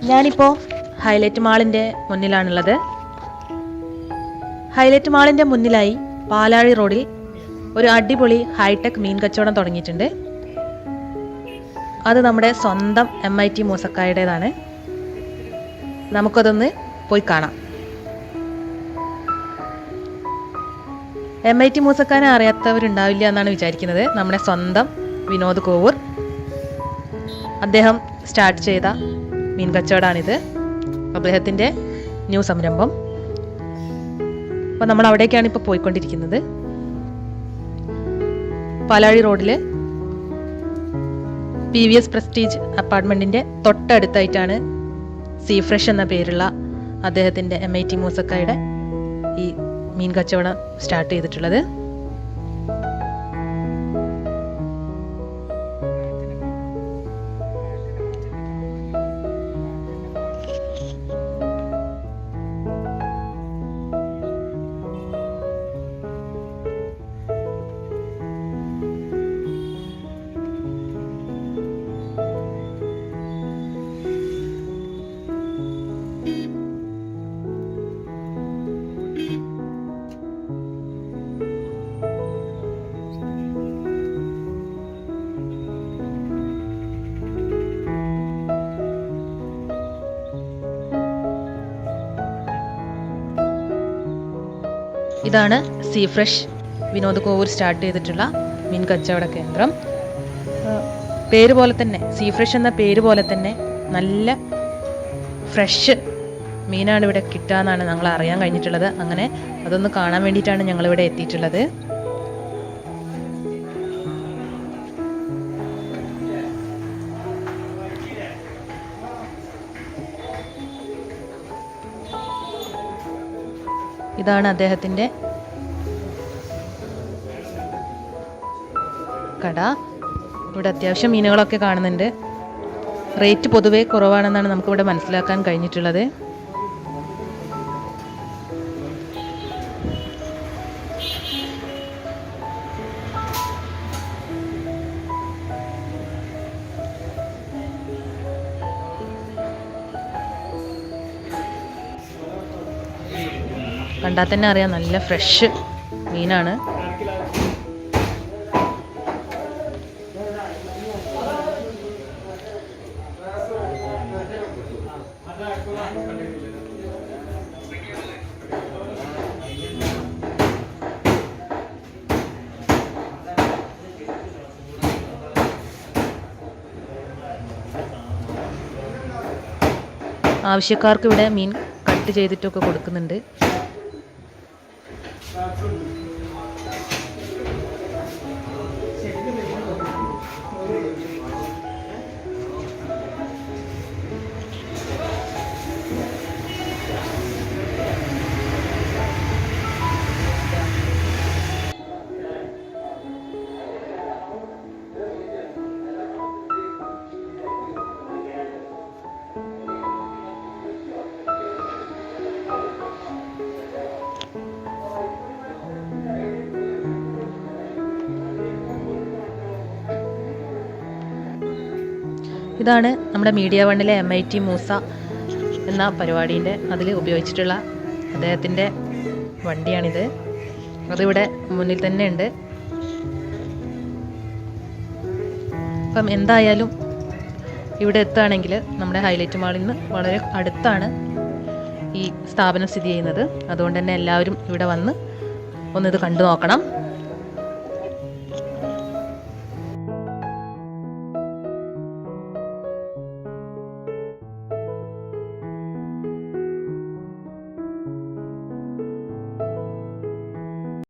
ഞാനിപ്പോൾ highlight മാളിൻ്റെ മുന്നിലാണുള്ളത്. Highlight മാളിൻ്റെ മുന്നിലായി പാലാഴി റോഡിൽ ഒരു അടിപൊളി ഹൈടെക് മീൻ കച്ചവടം തുടങ്ങിയിട്ടുണ്ട്. അത് നമ്മുടെ സ്വന്തം MIT മൂസക്കായുടേതാണ്. നമുക്കതൊന്ന് പോയി കാണാം. MIT മൂസക്കാനെ അറിയാത്തവരുണ്ടാവില്ല എന്നാണ് വിചാരിക്കുന്നത്. നമ്മുടെ സ്വന്തം വിനോദ് കോവൂർ അദ്ദേഹം സ്റ്റാർട്ട് ചെയ്ത മീൻ കച്ചവടമാണിത്. അദ്ദേഹത്തിൻ്റെ ന്യൂ സംരംഭം. അപ്പോൾ നമ്മൾ അവിടേക്കാണ് ഇപ്പോൾ പോയിക്കൊണ്ടിരിക്കുന്നത്. പാലാഴി റോഡിൽ PVS പ്രസ്റ്റീജ് അപ്പാർട്ട്മെൻറ്റിൻ്റെ തൊട്ടടുത്തായിട്ടാണ് സീ ഫ്രഷ് എന്ന പേരുള്ള അദ്ദേഹത്തിൻ്റെ MIT മൂസക്കായുടെ ഈ മീൻ കച്ചവടം സ്റ്റാർട്ട് ചെയ്തിട്ടുള്ളത്. ഇതാണ് sea fresh Vinod Kovoor start ചെയ്തിട്ടുള്ള മീൻ കച്ചവട കേന്ദ്രം. പേര് പോലെ തന്നെ, സീ ഫ്രഷ് എന്ന പേര് പോലെ തന്നെ നല്ല ഫ്രഷ് മീനാണ് ഇവിടെ കിട്ടുക എന്നാണ് ഞങ്ങൾ അറിയാൻ കഴിഞ്ഞിട്ടുള്ളത്. അങ്ങനെ അതൊന്ന് കാണാൻ വേണ്ടിയിട്ടാണ് ഞങ്ങളിവിടെ എത്തിയിട്ടുള്ളത്. ഇതാണ് അദ്ദേഹത്തിൻ്റെ കട. ഇവിടെ അത്യാവശ്യം മീനുകളൊക്കെ കാണുന്നുണ്ട്. റേറ്റ് പൊതുവെ കുറവാണെന്നാണ് നമുക്കിവിടെ മനസ്സിലാക്കാൻ കഴിഞ്ഞിട്ടുള്ളത്. കണ്ടാൽ തന്നെ അറിയാം നല്ല ഫ്രഷ് മീനാണ്. ആവശ്യക്കാർക്ക് ഇവിടെ മീൻ കട്ട് ചെയ്തിട്ടൊക്കെ കൊടുക്കുന്നുണ്ട്. ഇതാണ് നമ്മുടെ മീഡിയ വണ്ണിലെ MIT മൂസ എന്ന പരിപാടീൻ്റെ അതിൽ ഉപയോഗിച്ചിട്ടുള്ള അദ്ദേഹത്തിൻ്റെ വണ്ടിയാണിത്. അതിവിടെ മുന്നിൽ തന്നെ ഉണ്ട്. അപ്പം എന്തായാലും ഇവിടെ എത്തുകയാണെങ്കിൽ നമ്മുടെ ഹൈലൈറ്റ് മാളിൽ നിന്ന് വളരെ അടുത്താണ് ഈ സ്ഥാപനം സ്ഥിതി ചെയ്യുന്നത്. അതുകൊണ്ട് തന്നെ എല്ലാവരും ഇവിടെ വന്ന് ഒന്നിത് കണ്ടു നോക്കണം.